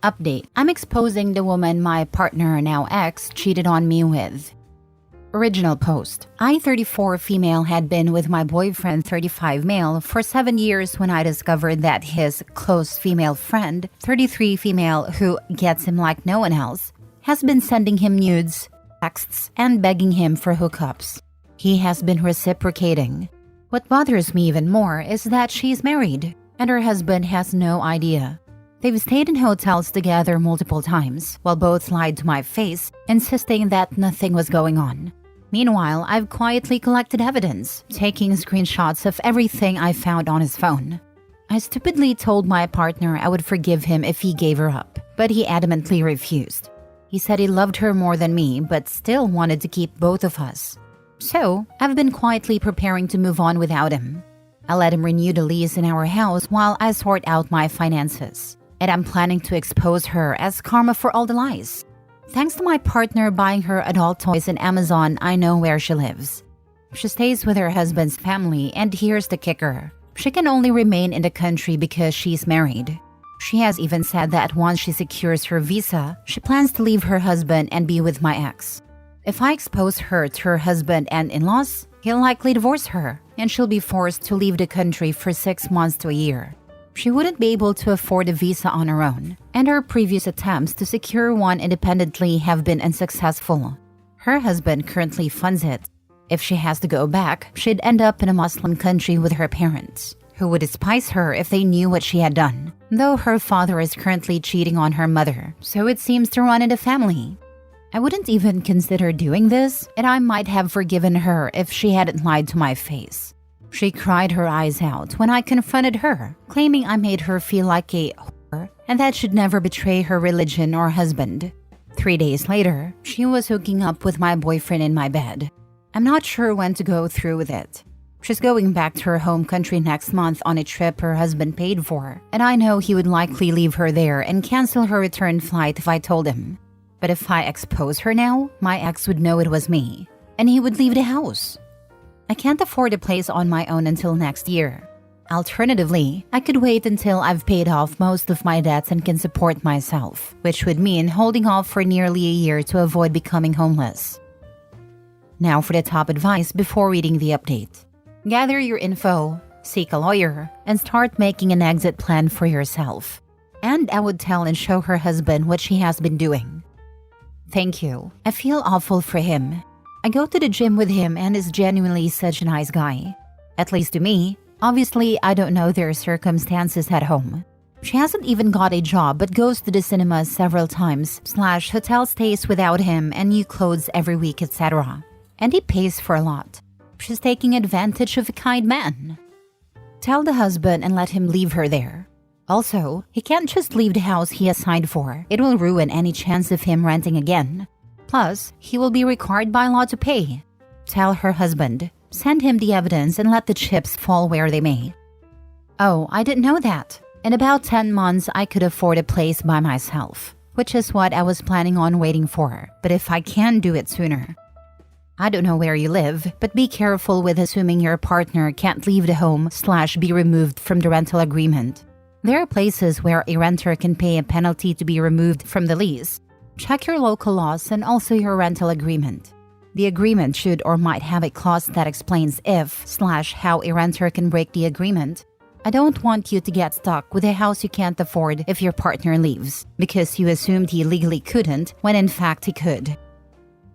Update. I'm exposing the woman my partner, now ex, cheated on me with. Original post. I, 34 female, had been with my boyfriend, 35 male, for 7 years when I discovered that his close female friend, 33 female, who gets him like no one else, has been sending him nudes, texts, and begging him for hookups. He has been reciprocating. What bothers me even more is that she's married, and her husband has no idea. They've stayed in hotels together multiple times, while both lied to my face, insisting that nothing was going on. Meanwhile, I've quietly collected evidence, taking screenshots of everything I found on his phone. I stupidly told my partner I would forgive him if he gave her up, but he adamantly refused. He said he loved her more than me, but still wanted to keep both of us. So, I've been quietly preparing to move on without him. I let him renew the lease in our house while I sort out my finances. And I'm planning to expose her as karma for all the lies. Thanks to my partner buying her adult toys on Amazon, I know where she lives. She stays with her husband's family, and here's the kicker. She can only remain in the country because she's married. She has even said that once she secures her visa, she plans to leave her husband and be with my ex. If I expose her to her husband and in-laws, he'll likely divorce her, and she'll be forced to leave the country for 6 months to a year. She wouldn't be able to afford a visa on her own, and her previous attempts to secure one independently have been unsuccessful. Her husband currently funds it. If she has to go back, she'd end up in a Muslim country with her parents, who would despise her if they knew what she had done, though her father is currently cheating on her mother, so it seems to run in the family. I wouldn't even consider doing this, and I might have forgiven her if she hadn't lied to my face. She cried her eyes out when I confronted her, claiming I made her feel like a whore and that she'd never betray her religion or husband. 3 days later, she was hooking up with my boyfriend in my bed. I'm not sure when to go through with it. She's going back to her home country next month on a trip her husband paid for, and I know he would likely leave her there and cancel her return flight if I told him. But if I expose her now, my ex would know it was me, and he would leave the house. I can't afford a place on my own until next year. Alternatively, I could wait until I've paid off most of my debts and can support myself, which would mean holding off for nearly a year to avoid becoming homeless. Now for the top advice before reading the update. Gather your info, seek a lawyer, and start making an exit plan for yourself. And I would tell and show her husband what she has been doing. Thank you. I feel awful for him. I go to the gym with him and is genuinely such a nice guy. At least to me. Obviously, I don't know their circumstances at home. She hasn't even got a job but goes to the cinema several times, / hotel stays without him and new clothes every week, etc. And he pays for a lot. She's taking advantage of a kind man. Tell the husband and let him leave her there. Also, he can't just leave the house he has signed for. It will ruin any chance of him renting again. Plus, he will be required by law to pay. Tell her husband. Send him the evidence and let the chips fall where they may. Oh, I didn't know that. In about 10 months, I could afford a place by myself, which is what I was planning on waiting for, but if I can do it sooner. I don't know where you live, but be careful with assuming your partner can't leave the home / be removed from the rental agreement. There are places where a renter can pay a penalty to be removed from the lease. Check your local laws and also your rental agreement. The agreement should or might have a clause that explains if / how a renter can break the agreement. I don't want you to get stuck with a house you can't afford if your partner leaves, because you assumed he legally couldn't when in fact he could.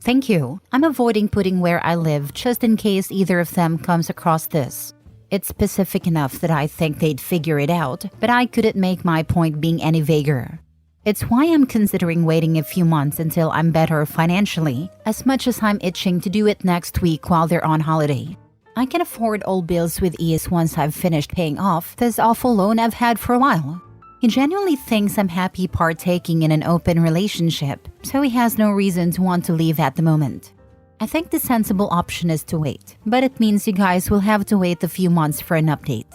Thank you. I'm avoiding putting where I live just in case either of them comes across this. It's specific enough that I think they'd figure it out, but I couldn't make my point being any vaguer. It's why I'm considering waiting a few months until I'm better financially, as much as I'm itching to do it next week while they're on holiday. I can afford all bills with ease once I've finished paying off this awful loan I've had for a while. He genuinely thinks I'm happy partaking in an open relationship, so he has no reason to want to leave at the moment. I think the sensible option is to wait, but it means you guys will have to wait a few months for an update.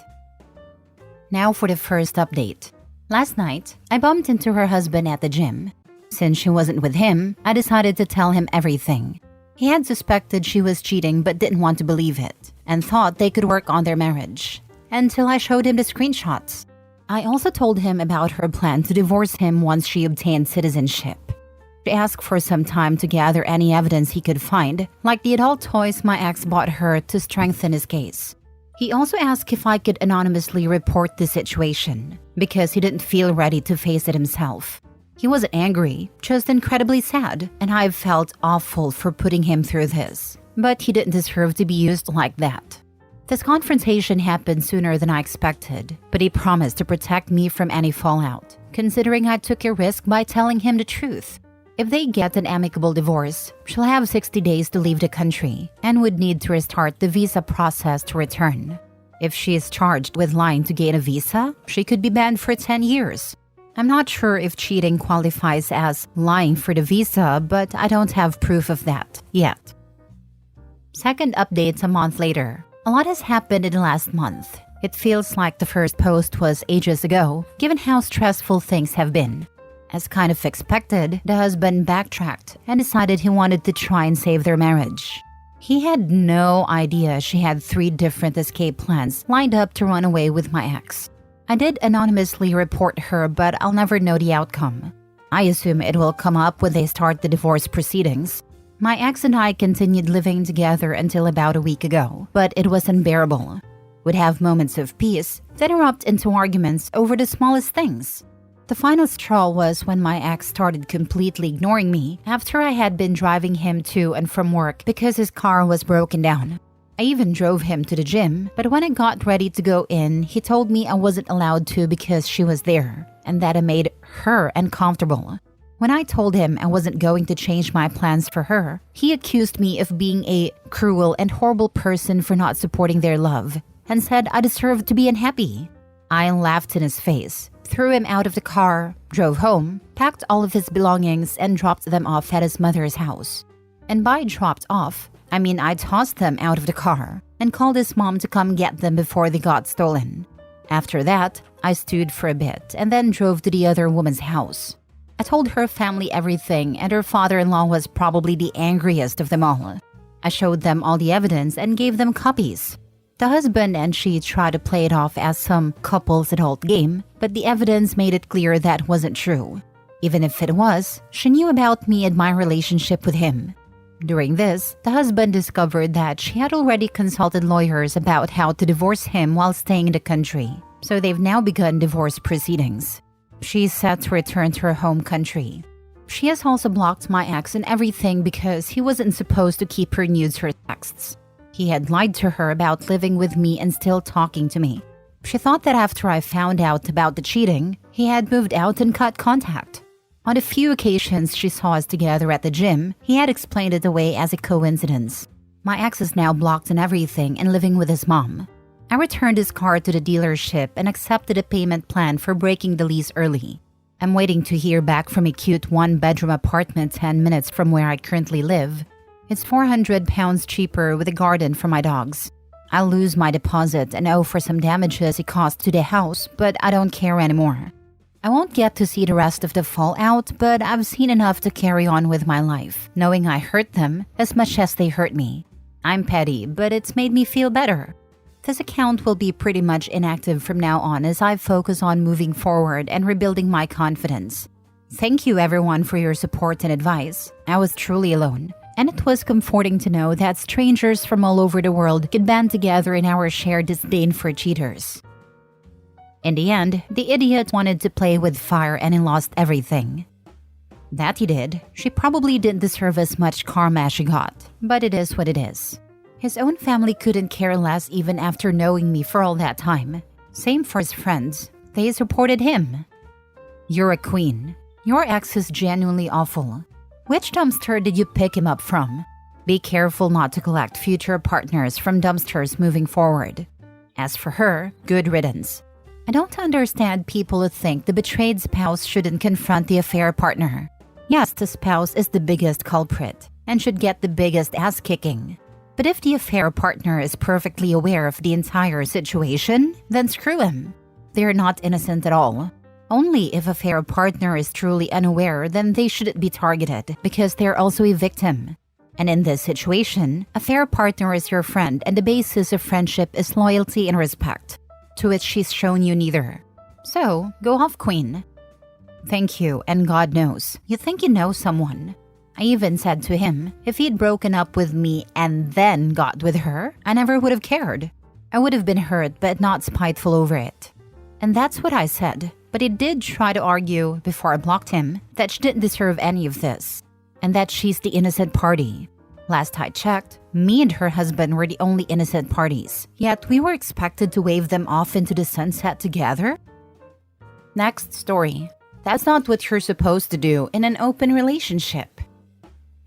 Now for the first update. Last night, I bumped into her husband at the gym. Since she wasn't with him, I decided to tell him everything. He had suspected she was cheating but didn't want to believe it, and thought they could work on their marriage. Until I showed him the screenshots. I also told him about her plan to divorce him once she obtained citizenship. She asked for some time to gather any evidence he could find, like the adult toys my ex bought her to strengthen his case. He also asked if I could anonymously report the situation, because he didn't feel ready to face it himself. He wasn't angry, just incredibly sad, and I felt awful for putting him through this. But he didn't deserve to be used like that. This confrontation happened sooner than I expected, but he promised to protect me from any fallout, considering I took a risk by telling him the truth. If they get an amicable divorce, she'll have 60 days to leave the country and would need to restart the visa process to return. If she is charged with lying to gain a visa, she could be banned for 10 years. I'm not sure if cheating qualifies as lying for the visa, but I don't have proof of that yet. Second update a month later. A lot has happened in the last month. It feels like the first post was ages ago, given how stressful things have been. As kind of expected, the husband backtracked and decided he wanted to try and save their marriage. He had no idea she had 3 different escape plans lined up to run away with my ex. I did anonymously report her, but I'll never know the outcome. I assume it will come up when they start the divorce proceedings. My ex and I continued living together until about a week ago, but it was unbearable. We'd have moments of peace, then erupt into arguments over the smallest things. The final straw was when my ex started completely ignoring me after I had been driving him to and from work because his car was broken down. I even drove him to the gym, but when I got ready to go in, he told me I wasn't allowed to because she was there, and that I made her uncomfortable. When I told him I wasn't going to change my plans for her, he accused me of being a cruel and horrible person for not supporting their love, and said I deserved to be unhappy. I laughed in his face, threw him out of the car, drove home, packed all of his belongings, and dropped them off at his mother's house. And by dropped off, I mean I tossed them out of the car and called his mom to come get them before they got stolen. After that, I stewed for a bit and then drove to the other woman's house. I told her family everything, and her father-in-law was probably the angriest of them all. I showed them all the evidence and gave them copies. The husband and she tried to play it off as some couple's adult game, but the evidence made it clear that wasn't true. Even if it was, she knew about me and my relationship with him. During this, the husband discovered that she had already consulted lawyers about how to divorce him while staying in the country, so they've now begun divorce proceedings. She's set to return to her home country. She has also blocked my ex and everything because he wasn't supposed to keep her nudes or texts. He had lied to her about living with me and still talking to me. She thought that after I found out about the cheating, he had moved out and cut contact. On a few occasions she saw us together at the gym, he had explained it away as a coincidence. My ex is now blocked and everything and living with his mom. I returned his car to the dealership and accepted a payment plan for breaking the lease early. I'm waiting to hear back from a cute 1-bedroom apartment 10 minutes from where I currently live. It's £400 cheaper with a garden for my dogs. I'll lose my deposit and owe for some damages it cost to the house, but I don't care anymore. I won't get to see the rest of the fallout, but I've seen enough to carry on with my life, knowing I hurt them as much as they hurt me. I'm petty, but it's made me feel better. This account will be pretty much inactive from now on as I focus on moving forward and rebuilding my confidence. Thank you everyone for your support and advice. I was truly alone, and it was comforting to know that strangers from all over the world could band together in our shared disdain for cheaters. In the end, the idiot wanted to play with fire and he lost everything. That he did. She probably didn't deserve as much karma as she got, but it is what it is. His own family couldn't care less even after knowing me for all that time. Same for his friends. They supported him. You're a queen. Your ex is genuinely awful. Which dumpster did you pick him up from? Be careful not to collect future partners from dumpsters moving forward. As for her, good riddance. I don't understand people who think the betrayed spouse shouldn't confront the affair partner. Yes, the spouse is the biggest culprit and should get the biggest ass kicking. But if the affair partner is perfectly aware of the entire situation, then screw him. They're not innocent at all. Only if affair partner is truly unaware, then they shouldn't be targeted because they're also a victim. And in this situation, affair partner is your friend and the basis of friendship is loyalty and respect, to which she's shown you neither. So, go off, queen. Thank you, and God knows, you think you know someone. I even said to him, if he'd broken up with me and then got with her, I never would have cared. I would have been hurt but not spiteful over it. And that's what I said, but he did try to argue, before I blocked him, that she didn't deserve any of this, and that she's the innocent party. Last I checked, me and her husband were the only innocent parties, yet we were expected to wave them off into the sunset together? Next story. That's not what you're supposed to do in an open relationship.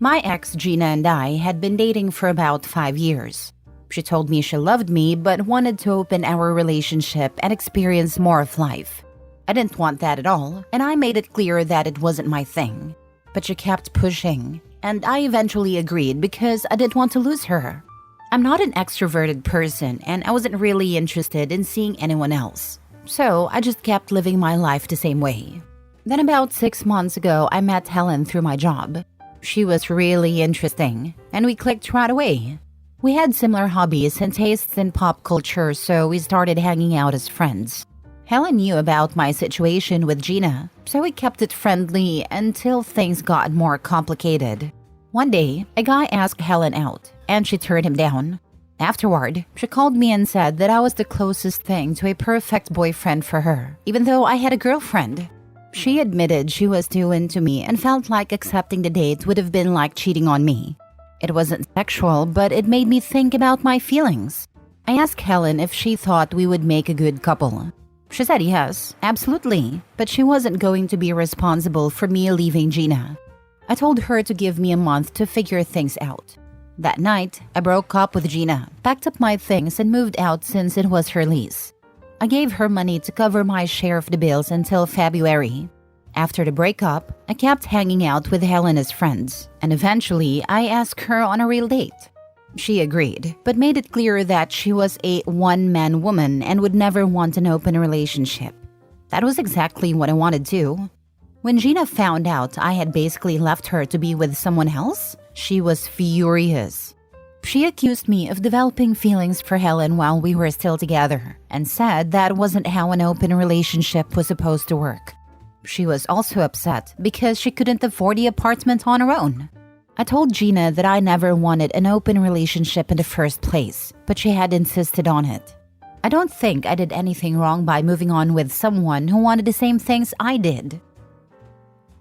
My ex Gina and I had been dating for about 5 years. She told me she loved me but wanted to open our relationship and experience more of life. I didn't want that at all, and I made it clear that it wasn't my thing. But she kept pushing, and I eventually agreed because I didn't want to lose her. I'm not an extroverted person, and I wasn't really interested in seeing anyone else. So I just kept living my life the same way. Then about 6 months ago, I met Helen through my job. She was really interesting, and we clicked right away. We had similar hobbies and tastes in pop culture, so we started hanging out as friends. Helen knew about my situation with Gina, so we kept it friendly until things got more complicated. One day, a guy asked Helen out, and she turned him down. Afterward, she called me and said that I was the closest thing to a perfect boyfriend for her, even though I had a girlfriend. She admitted she was too into me and felt like accepting the date would have been like cheating on me. It wasn't sexual, but it made me think about my feelings. I asked Helen if she thought we would make a good couple. She said yes, absolutely, but she wasn't going to be responsible for me leaving Gina. I told her to give me a month to figure things out. That night, I broke up with Gina, packed up my things, and moved out since it was her lease. I gave her money to cover my share of the bills until February. After the breakup, I kept hanging out with Helen as friends, and eventually I asked her on a real date. She agreed, but made it clear that she was a one-man woman and would never want an open relationship. That was exactly what I wanted too. When Gina found out I had basically left her to be with someone else, she was furious. She accused me of developing feelings for Helen while we were still together, and said that wasn't how an open relationship was supposed to work. She was also upset because she couldn't afford the apartment on her own. I told Gina that I never wanted an open relationship in the first place, but she had insisted on it. I don't think I did anything wrong by moving on with someone who wanted the same things I did.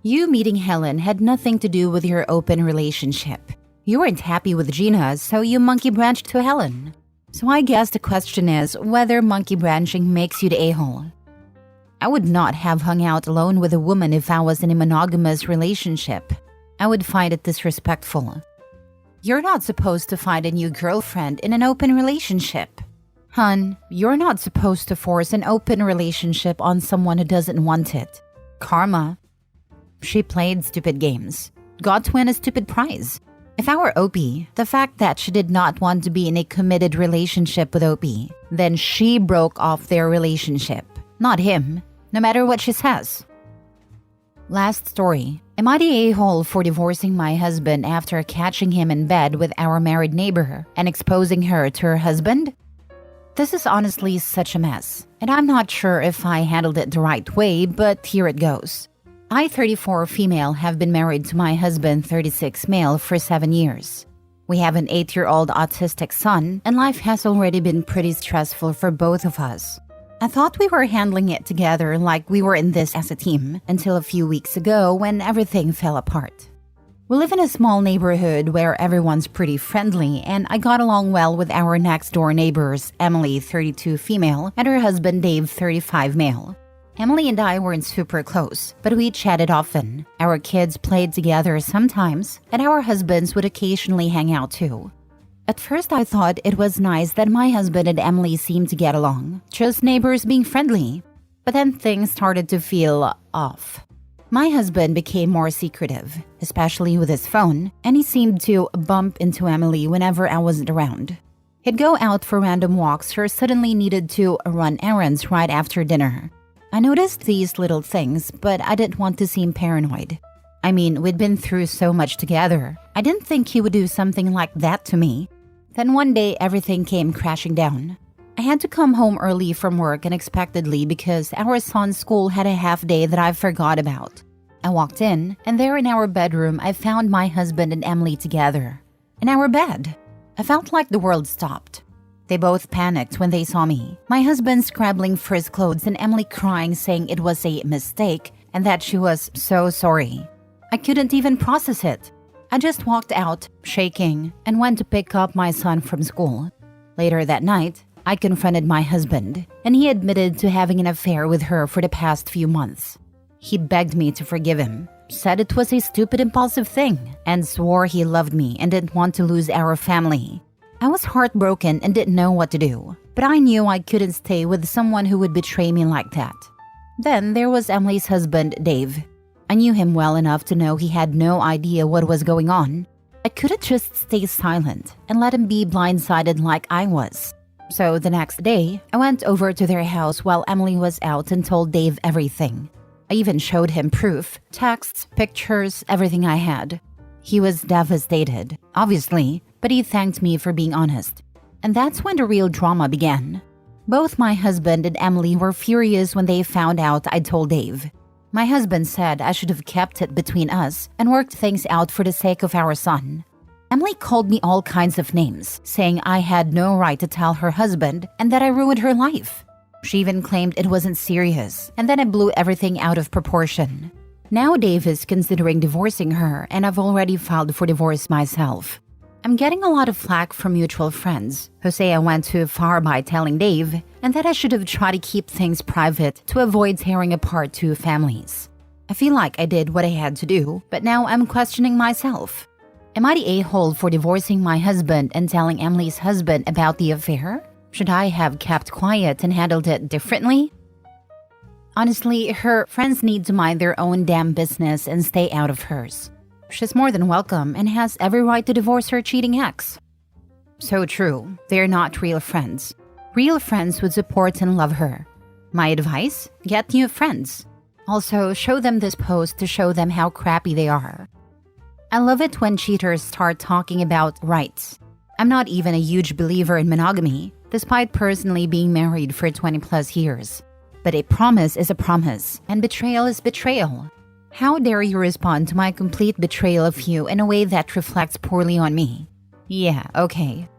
You meeting Helen had nothing to do with your open relationship. You weren't happy with Gina, so you monkey branched to Helen. So I guess the question is whether monkey branching makes you the a-hole. I would not have hung out alone with a woman if I was in a monogamous relationship. I would find it disrespectful. You're not supposed to find a new girlfriend in an open relationship. Hun, you're not supposed to force an open relationship on someone who doesn't want it. Karma. She played stupid games. Got to win a stupid prize. If I were Opie, the fact that she did not want to be in a committed relationship with Opie, then she broke off their relationship, not him, no matter what she says. Last story. Am I the a-hole for divorcing my husband after catching him in bed with our married neighbor and exposing her to her husband? This is honestly such a mess, and I'm not sure if I handled it the right way, but here it goes. I, 34 female, have been married to my husband, 36 male, for 7 years. We have an 8-year-old autistic son, and life has already been pretty stressful for both of us. I thought we were handling it together like we were in this as a team, until a few weeks ago when everything fell apart. We live in a small neighborhood where everyone's pretty friendly, and I got along well with our next-door neighbors, Emily, 32 female, and her husband, Dave, 35 male. Emily and I weren't super close, but we chatted often. Our kids played together sometimes, and our husbands would occasionally hang out too. At first I thought it was nice that my husband and Emily seemed to get along, just neighbors being friendly. But then things started to feel off. My husband became more secretive, especially with his phone, and he seemed to bump into Emily whenever I wasn't around. He'd go out for random walks or suddenly needed to run errands right after dinner. I noticed these little things, but I didn't want to seem paranoid. I mean, we'd been through so much together. I didn't think he would do something like that to me. Then one day, everything came crashing down. I had to come home early from work unexpectedly because our son's school had a half day that I forgot about. I walked in, and there in our bedroom, I found my husband and Emily together. In our bed. I felt like the world stopped. They both panicked when they saw me. My husband scrabbling for his clothes and Emily crying, saying it was a mistake and that she was so sorry. I couldn't even process it. I just walked out, shaking, and went to pick up my son from school. Later that night, I confronted my husband, and he admitted to having an affair with her for the past few months. He begged me to forgive him, said it was a stupid impulsive thing, and swore he loved me and didn't want to lose our family. I was heartbroken and didn't know what to do, but I knew I couldn't stay with someone who would betray me like that. Then there was Emily's husband, Dave. I knew him well enough to know he had no idea what was going on. I couldn't just stay silent and let him be blindsided like I was. So the next day, I went over to their house while Emily was out and told Dave everything. I even showed him proof, texts, pictures, everything I had. He was devastated, obviously, but he thanked me for being honest. And that's when the real drama began. Both my husband and Emily were furious when they found out I told Dave. My husband said I should have kept it between us and worked things out for the sake of our son. Emily called me all kinds of names, saying I had no right to tell her husband and that I ruined her life. She even claimed it wasn't serious, and then I blew everything out of proportion. Now Dave is considering divorcing her, and I've already filed for divorce myself. I'm getting a lot of flack from mutual friends who say I went too far by telling Dave and that I should have tried to keep things private to avoid tearing apart two families. I feel like I did what I had to do, but now I'm questioning myself. Am I the a-hole for divorcing my husband and telling Emily's husband about the affair? Should I have kept quiet and handled it differently? Honestly, her friends need to mind their own damn business and stay out of hers. She's more than welcome and has every right to divorce her cheating ex. So true, they're not real friends. Real friends would support and love her. My advice? Get new friends. Also, show them this post to show them how crappy they are. I love it when cheaters start talking about rights. I'm not even a huge believer in monogamy, despite personally being married for 20 plus years. But a promise is a promise, and betrayal is betrayal. How dare you respond to my complete betrayal of you in a way that reflects poorly on me? Yeah, okay,